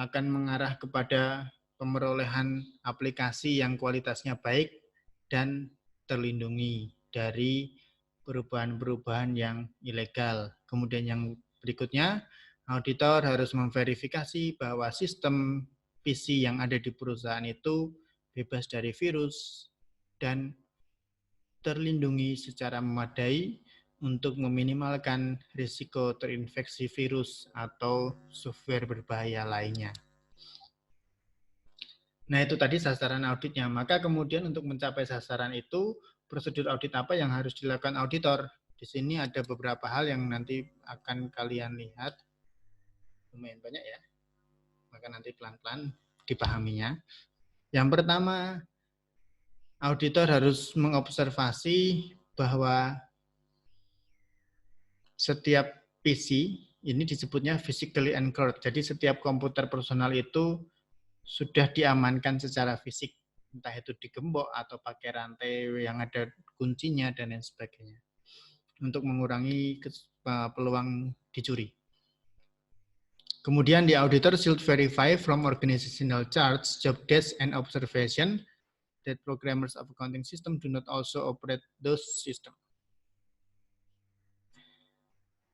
A: akan mengarah kepada pemerolehan aplikasi yang kualitasnya baik dan terlindungi dari perubahan-perubahan yang ilegal. Kemudian yang berikutnya, auditor harus memverifikasi bahwa sistem PC yang ada di perusahaan itu bebas dari virus dan terlindungi secara memadai untuk meminimalkan risiko terinfeksi virus atau software berbahaya lainnya. Nah, itu tadi sasaran auditnya. Maka kemudian untuk mencapai sasaran itu, prosedur audit apa yang harus dilakukan auditor? Di sini ada beberapa hal yang nanti akan kalian lihat. Lumayan banyak ya. Maka nanti pelan-pelan dipahaminya. Yang pertama, auditor harus mengobservasi bahwa setiap PC ini disebutnya physically anchored. Jadi setiap komputer personal itu sudah diamankan secara fisik, entah itu digembok atau pakai rantai yang ada kuncinya dan lain sebagainya, untuk mengurangi peluang dicuri. Kemudian the auditor should verify from organizational charts, job desk, and observation that programmers of accounting system do not also operate those systems.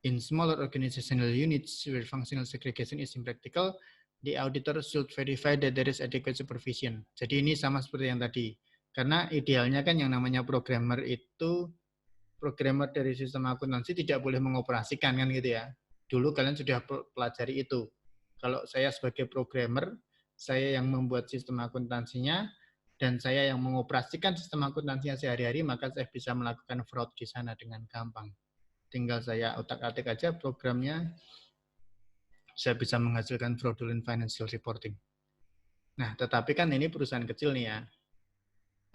A: In smaller organizational units where functional segregation is impractical, the auditor should verify that there is adequate supervision. Jadi ini sama seperti yang tadi. Karena idealnya kan yang namanya programmer itu, programmer dari sistem akuntansi tidak boleh mengoperasikan kan gitu ya. Dulu kalian sudah pelajari itu. Kalau saya sebagai programmer, saya yang membuat sistem akuntansinya, dan saya yang mengoperasikan sistem akuntansinya sehari-hari, maka saya bisa melakukan fraud di sana dengan gampang. Tinggal saya otak-atik aja programnya, saya bisa menghasilkan fraudulent financial reporting. Nah, tetapi kan ini perusahaan kecil nih ya.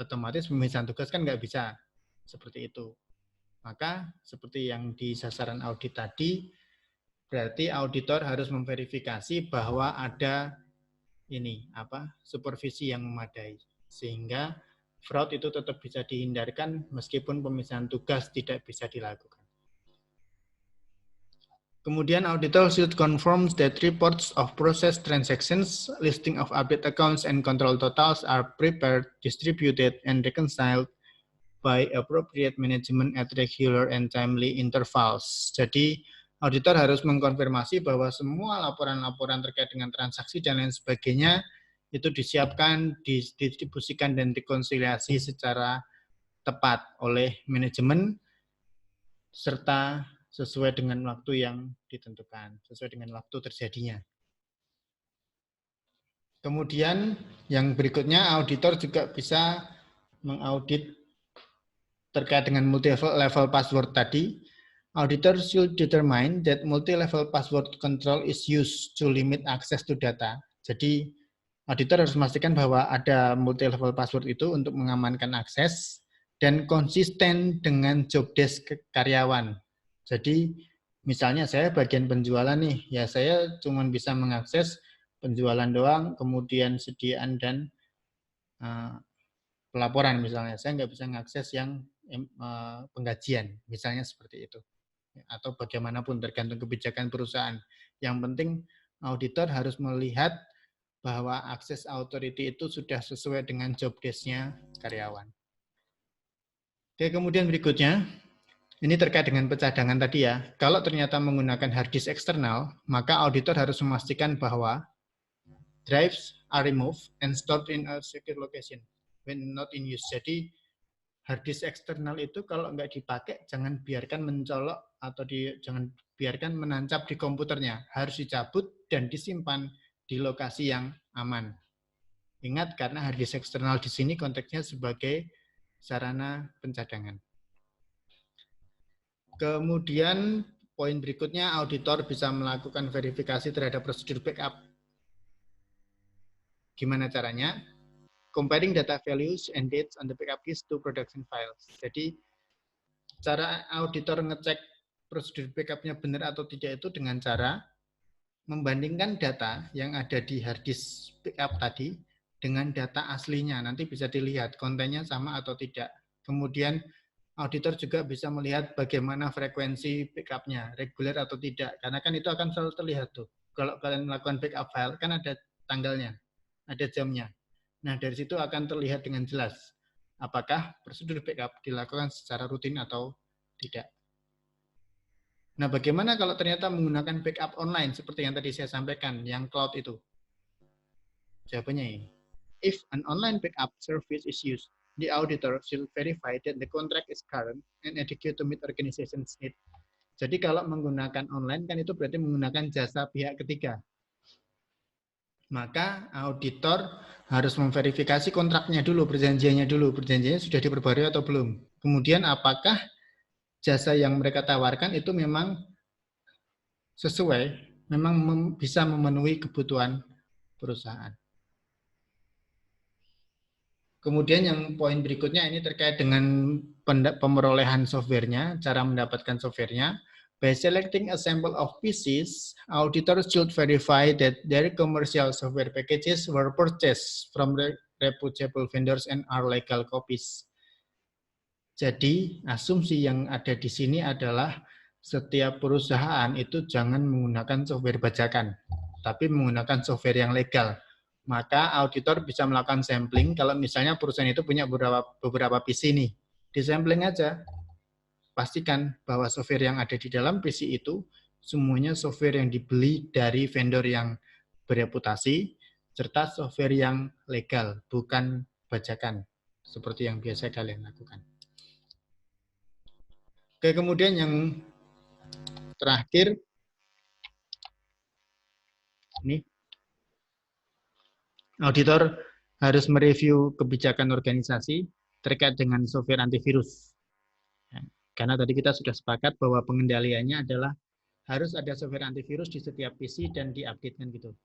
A: Otomatis pemisahan tugas kan nggak bisa seperti itu. Maka seperti yang di sasaran audit tadi, berarti auditor harus memverifikasi bahwa ada supervisi yang memadai, sehingga fraud itu tetap bisa dihindarkan meskipun pemisahan tugas tidak bisa dilakukan. Kemudian auditor should confirm that reports of processed transactions, listing of update accounts, and control totals are prepared, distributed, and reconciled by appropriate management at regular and timely intervals. Jadi, auditor harus mengkonfirmasi bahwa semua laporan-laporan terkait dengan transaksi dan lain sebagainya itu disiapkan, didistribusikan, dan dikonsiliasi secara tepat oleh manajemen serta sesuai dengan waktu yang ditentukan, sesuai dengan waktu terjadinya. Kemudian yang berikutnya, auditor juga bisa mengaudit terkait dengan multi-level password tadi. Auditor should determine that multi-level password control is used to limit access to data. Jadi, auditor harus memastikan bahwa ada multi-level password itu untuk mengamankan akses dan konsisten dengan job desk karyawan. Jadi, misalnya saya bagian penjualan nih, ya saya cuma bisa mengakses penjualan doang, kemudian sediaan dan pelaporan misalnya. Saya nggak bisa mengakses yang penggajian, misalnya seperti itu. Atau bagaimanapun tergantung kebijakan perusahaan. Yang penting auditor harus melihat bahwa akses authority itu sudah sesuai dengan job desk-nya karyawan. Oke, kemudian berikutnya, ini terkait dengan pencadangan tadi ya. Kalau ternyata menggunakan hard disk eksternal, maka auditor harus memastikan bahwa drives are removed and stored in a secure location when not in use. Jadi hard disk eksternal itu kalau nggak dipakai, jangan biarkan mencolok atau jangan biarkan menancap di komputernya. Harus dicabut dan disimpan di lokasi yang aman. Ingat, karena hard disk eksternal di sini konteksnya sebagai sarana pencadangan. Kemudian poin berikutnya, auditor bisa melakukan verifikasi terhadap prosedur backup. Gimana caranya? Comparing data values and dates on the backup keys to production files. Jadi, cara auditor ngecek prosedur backupnya benar atau tidak itu dengan cara membandingkan data yang ada di hard disk backup tadi dengan data aslinya. Nanti bisa dilihat kontennya sama atau tidak. Kemudian auditor juga bisa melihat bagaimana frekuensi backupnya, reguler atau tidak. Karena kan itu akan selalu terlihat tuh. Kalau kalian melakukan backup file, kan ada tanggalnya, ada jamnya. Nah, dari situ akan terlihat dengan jelas apakah prosedur backup dilakukan secara rutin atau tidak. Nah, bagaimana kalau ternyata menggunakan backup online seperti yang tadi saya sampaikan, yang cloud itu? Jawabannya ini. If an online backup service is used, the auditor should verify that the contract is current and adequate to meet organization's need. Jadi kalau menggunakan online kan itu berarti menggunakan jasa pihak ketiga. Maka auditor harus memverifikasi kontraknya dulu, perjanjiannya sudah diperbarui atau belum. Kemudian apakah jasa yang mereka tawarkan itu memang sesuai, memang bisa memenuhi kebutuhan perusahaan. Kemudian yang poin berikutnya ini terkait dengan pemerolehan softwarenya, cara mendapatkan softwarenya.
B: By selecting a sample of PCs, auditors should verify that their commercial software packages were purchased from reputable vendors and are legal copies. Jadi, asumsi yang ada di sini adalah setiap perusahaan itu jangan menggunakan software bajakan, tapi menggunakan software yang legal. Maka auditor bisa melakukan sampling kalau misalnya perusahaan itu punya beberapa PC nih. Di sampling aja, pastikan bahwa software yang ada di dalam PC itu semuanya software yang dibeli dari vendor yang bereputasi, serta software yang legal, bukan bajakan, seperti yang biasa kalian lakukan. Oke, kemudian yang terakhir, ini auditor harus mereview kebijakan organisasi terkait dengan software antivirus. Karena tadi kita sudah sepakat bahwa pengendaliannya adalah harus ada software antivirus di setiap PC dan diupdatekan gitu.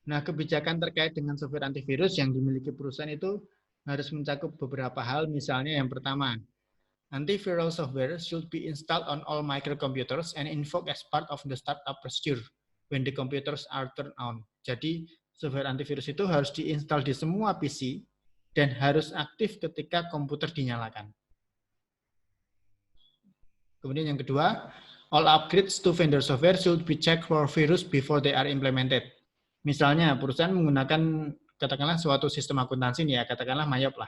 B: Nah, kebijakan terkait dengan software antivirus yang dimiliki perusahaan itu harus mencakup beberapa hal. Misalnya yang pertama, antiviral software should be installed on all microcomputers and invoked as part of the startup procedure when the computers are turned on. Jadi, software antivirus itu harus diinstal di semua PC dan harus aktif ketika komputer dinyalakan. Kemudian yang kedua, all upgrades to vendor software should be checked for virus before they are implemented. Misalnya, perusahaan menggunakan, katakanlah suatu sistem akuntansi nih ya, katakanlah Mayop lah.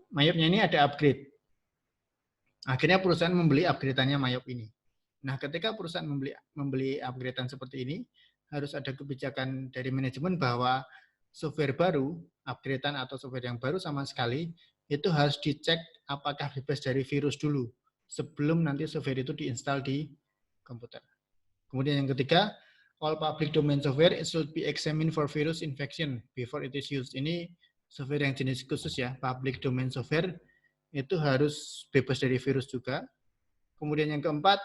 B: Mayopnya ini ada upgrade. Akhirnya perusahaan membeli upgrade-annya Mayop ini. Nah, ketika perusahaan membeli upgrade-an seperti ini, harus ada kebijakan dari manajemen bahwa software baru, upgrade-an atau software yang baru sama sekali, itu harus dicek apakah bebas dari virus dulu, sebelum nanti software itu diinstal di komputer. Kemudian yang ketiga, all public domain software it should be examined for virus infection before it is used. Ini software yang jenis khusus ya, public domain software itu harus bebas dari virus juga. Kemudian yang keempat,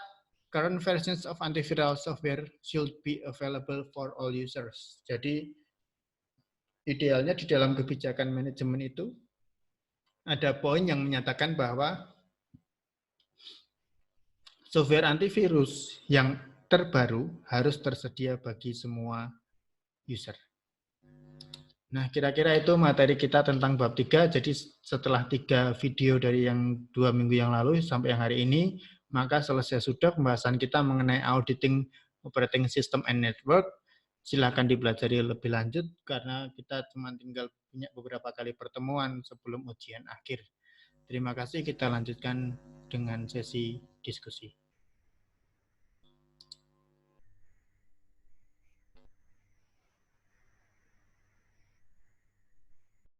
B: current versions of antiviral software should be available for all users. Jadi idealnya di dalam kebijakan manajemen itu ada poin yang menyatakan bahwa software antivirus yang terbaru harus tersedia bagi semua user. Nah, kira-kira itu materi kita tentang bab 3. Jadi setelah 3 video dari yang 2 minggu yang lalu sampai yang hari ini, maka selesai sudah pembahasan kita mengenai auditing operating system and network. Silahkan dipelajari lebih lanjut karena kita cuma tinggal punya beberapa kali pertemuan sebelum ujian akhir. Terima kasih, kita lanjutkan dengan sesi diskusi.